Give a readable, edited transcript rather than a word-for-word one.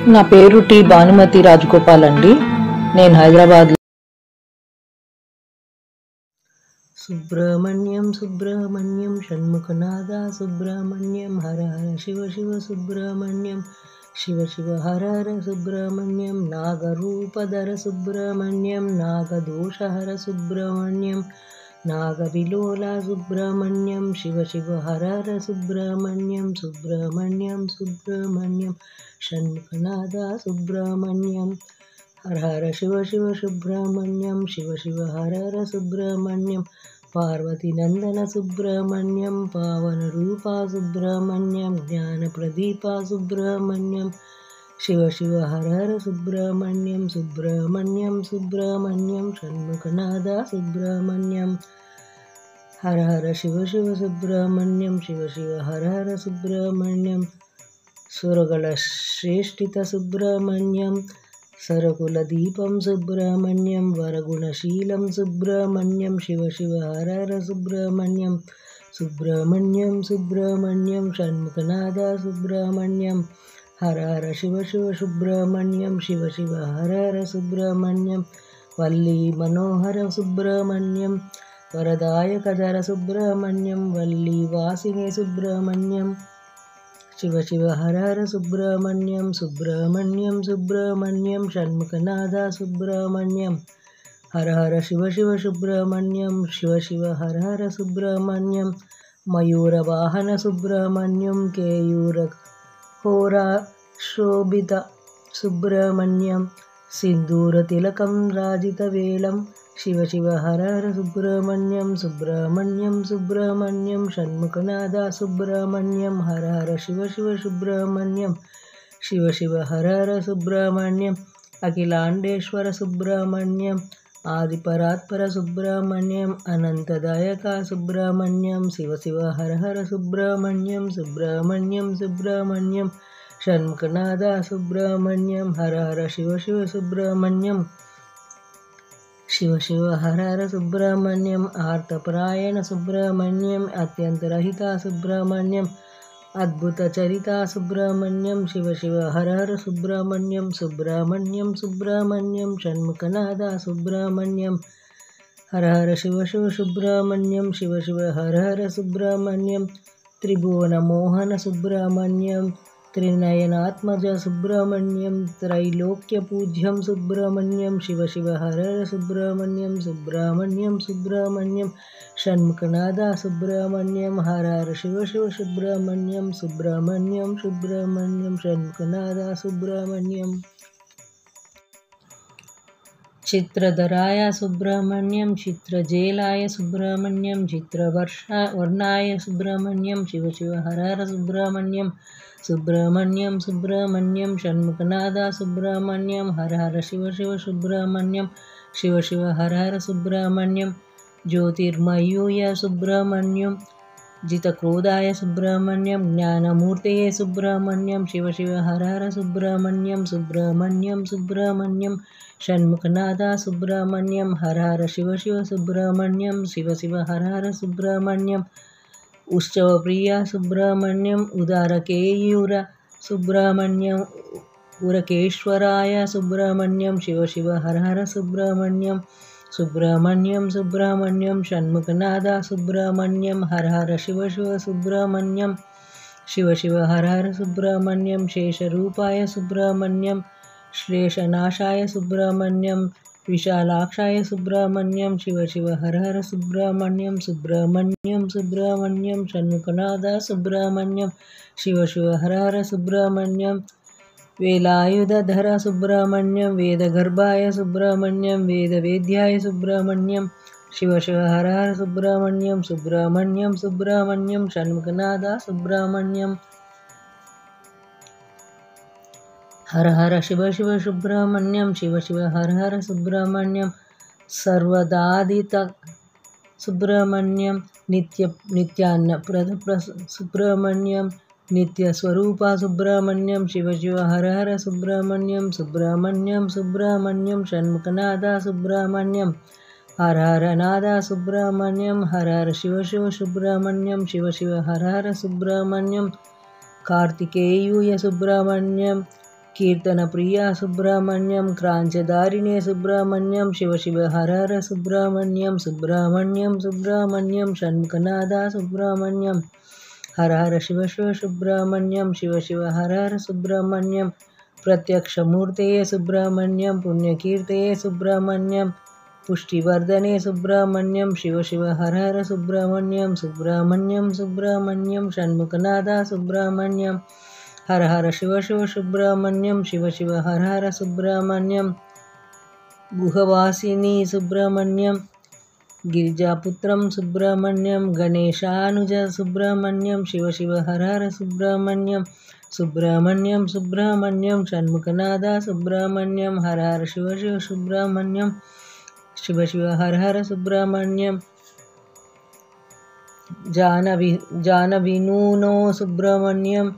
నా పేరు టి భానుమతి రాజగోపాల్ అండి. నేను హైదరాబాద్. సుబ్రహ్మణ్యం సుబ్రహ్మణ్యం షణ్ముఖనాథ సుబ్రహ్మణ్యం హర హర శివ శివ సుబ్రహ్మణ్యం శివ శివ హర హర సుబ్రహ్మణ్యం నాగరూపధర సుబ్రహ్మణ్యం నాగదోషహర సుబ్రహ్మణ్యం నాగవిలోల సుబ్రహ్మణ్యం శివ శివ హర హర సుబ్రహ్మణ్యం సుబ్రహ్మణ్యం సుబ్రహ్మణ్యం షణ్ముఖనాథ సుబ్రహ్మణ్యం హర హర శివ శివ సుబ్రహ్మణ్యం శివ శివ హర హర సుబ్రహ్మణ్యం పార్వతీ నందన సుబ్రహ్మణ్యం పావన రూప సుబ్రహ్మణ్యం జ్ఞాన ప్రదీప సుబ్రహ్మణ్యం శివ శివ హర హర సుబ్రహ్మణ్యం సుబ్రహ్మణ్యం సుబ్రహ్మణ్యం షణ్ముఖనాథ సుబ్రహ్మణ్యం హర హర శివ శివ సుబ్రహ్మణ్యం శివ శివ హర హర సుబ్రహ్మణ్యం సురగల శ్రేష్ఠిత సుబ్రహ్మణ్యం సరకుల దీపం సుబ్రహ్మణ్యం వరగుణశీలం సుబ్రహ్మణ్యం శివ శివ హర హర సుబ్రహ్మణ్యం సుబ్రహ్మణ్యం సుబ్రహ్మణ్యం షణ్ముఖనాథ సుబ్రహ్మణ్యం హర హర శివ శివ సుబ్రహ్మణ్యం శివ శివ హర హర సుబ్రహ్మణ్యం వల్లీ మనోహర సుబ్రహ్మణ్యం వరదాయకధర సుబ్రహ్మణ్యం వల్లీ వాసిని సుబ్రహ్మణ్యం శివ శివ హర హర సుబ్రహ్మణ్యం సుబ్రహ్మణ్యం సుబ్రహ్మణ్యం షణ్ముఖనాథ సుబ్రహ్మణ్యం హర హర శివ శివ సుబ్రహ్మణ్యం శివ శివ హర హర సుబ్రహ్మణ్యం మయూర వాహన సుబ్రహ్మణ్యం కేయూర హోరా శోభిత సుబ్రహ్మణ్యం సింధూర తిలకం రాజిత వేలం శివ శివ హర హర సుబ్రహ్మణ్యం సుబ్రహ్మణ్యం సుబ్రహ్మణ్యం షణ్ముఖనాథ సుబ్రహ్మణ్యం హర హర శివ శివ సుబ్రహ్మణ్యం శివ శివ హర హర సుబ్రహ్మణ్యం అఖిలాండేశ్వర సుబ్రహ్మణ్యం ఆదిపరాత్పర సుబ్రహ్మణ్యం అనంతదాయక సుబ్రహ్మణ్యం శివ శివ హర హర సుబ్రహ్మణ్యం సుబ్రహ్మణ్యం సుబ్రహ్మణ్యం షణ్ముఖనాథ సుబ్రహ్మణ్యం హర హర శివ శివ సుబ్రహ్మణ్యం శివ శివ హర హర సుబ్రహ్మణ్యం ఆర్తపరాయణ సుబ్రహ్మణ్యం అత్యంతరహిత సుబ్రహ్మణ్యం అద్భుత చరిత సుబ్రహ్మణ్యం శివ శివ హర హర సుబ్రహ్మణ్యం సుబ్రహ్మణ్యం సుబ్రహ్మణ్యం షణ్ముఖనాథ సుబ్రహ్మణ్యం హర హర శివ శివ సుబ్రహ్మణ్యం శివ శివ హర హర సుబ్రహ్మణ్యం త్రిభువన మోహన సుబ్రహ్మణ్యం త్రినయనాత్మజ సుబ్రహ్మణ్యం త్రైలోక్య పూజ్యం సుబ్రహ్మణ్యం శివ శివ హర హర సుబ్రహ్మణ్యం సుబ్రహ్మణ్యం సుబ్రహ్మణ్యం షణ్ముఖనాథ సుబ్రహ్మణ్యం హర హర శివ శివ సుబ్రహ్మణ్యం సుబ్రహ్మణ్యం సుబ్రహ్మణ్యం షణ్ముఖనాథ సుబ్రహ్మణ్యం చిత్రధరాయ సుబ్రహ్మణ్యం చిత్రజేలాయ సుబ్రహ్మణ్యం చిత్రవర్ణాయ సుబ్రహ్మణ్యం శివ శివ హర హర సుబ్రహ్మణ్యం సుబ్రహ్మణ్యం సుబ్రహ్మణ్యం షణ్ముఖనాథ సుబ్రహ్మణ్యం హర హర శివ శివ సుబ్రహ్మణ్యం శివ శివ హర హర సుబ్రహ్మణ్యం జ్యోతిర్మయూయ సుబ్రహ్మణ్యం జితక్రోధాయ సుబ్రహ్మణ్యం జ్ఞానమూర్తయే సుబ్రహ్మణ్యం శివ శివ హర హర సుబ్రహ్మణ్యం సుబ్రహ్మణ్యం సుబ్రహ్మణ్యం షణ్ముఖనాథ సుబ్రహ్మణ్యం హర హర శివ శివ సుబ్రహ్మణ్యం శివ శివ హర హర సుబ్రహ్మణ్యం ఉత్సవప్రియ సుబ్రహ్మణ్యం ఉదారకేయూర సుబ్రహ్మణ్యం ఉరకేశ్వరాయ సుబ్రహ్మణ్యం శివ శివ హర హర సుబ్రహ్మణ్యం సుబ్రహ్మణ్యం సుబ్రహ్మణ్యం షణ్ముఖనాథ సుబ్రహ్మణ్యం హర హర శివ శివ సుబ్రహ్మణ్యం శివ శివ హర హర సుబ్రహ్మణ్యం శేషరూపాయ సుబ్రహ్మణ్యం శ్లేషనాశాయ సుబ్రహ్మణ్యం విశాలాక్షాయ సుబ్రహ్మణ్యం శివ శివ హర హర సుబ్రహ్మణ్యం సుబ్రహ్మణ్యం సుబ్రహ్మణ్యం షణ్ముఖనాథ సుబ్రహ్మణ్యం శివ శివ హర హర సుబ్రహ్మణ్యం వేలాయుధర సుబ్రహ్మణ్యం వేదగర్భాయ సుబ్రహ్మణ్యం వేదవేద్యాయ సుబ్రహ్మణ్యం శివ శివ హర హర సుబ్రహ్మణ్యం సుబ్రహ్మణ్యం సుబ్రహ్మణ్యం షణ్ముఖనాథ సుబ్రహ్మణ్యం హర హర శివ శివ సుబ్రహ్మణ్యం శివ శివ హర హర సుబ్రహ్మణ్యం సర్వదాదిత సుబ్రహ్మణ్యం నిత్యాన్నప్రద సుబ్రహ్మణ్యం నిత్యస్వరూప సుబ్రహ్మణ్యం శివ శివ హర హర సుబ్రహ్మణ్యం సుబ్రహ్మణ్యం సుబ్రహ్మణ్యం షణ్ముఖనాథ సుబ్రహ్మణ్యం హర హర నాథ సుబ్రహ్మణ్యం హర హర శివ శివ సుబ్రహ్మణ్యం శివ శివ హర హర సుబ్రహ్మణ్యం కార్తికేయూయ సుబ్రహ్మణ్యం कीर्तनप्रिया सुब्रह्मण्यं क्राञ्चदारिणे सुब्रह्मण्यं शिव शिव हर हर सुब्रह्मण्यं सुब्रह्मण्यं सुब्रह्मण्यं षण्मुखनादा सुब्रह्मण्यं हर हर शिव शिव सुब्रह्मण्यं शिव शिव हर हर सुब्रह्मण्यं प्रत्यक्षमूर्तये सुब्रह्मण्यं पुण्यकीर्तये सुब्रह्मण्यं पुष्टिवर्धने सुब्रह्मण्यं शिव शिव हर हर सुब्रह्मण्यं सुब्रह्मण्यं सुब्रह्मण्यं षण्मुखनादा सुब्रह्मण्यं हर हर शिव शिव सुब्रह्मण्यं शिव शिव हर हर सुब्रह्मण्यं गुहवासिनी सुब्रह्मण्यं गिरिजापुत्रं सुब्रह्मण्यं गणेशानुज सुब्रह्मण्यं शिव शिव हर हर सुब्रह्मण्यं सुब्रह्मण्यं सुब्रह्मण्यं षण्मुखनादा सुब्रह्मण्यं हर हर शिव शिव सुब्रह्मण्यं शिव शिव हर हर सुब्रह्मण्यं जानविनूनो सुब्रह्मण्यं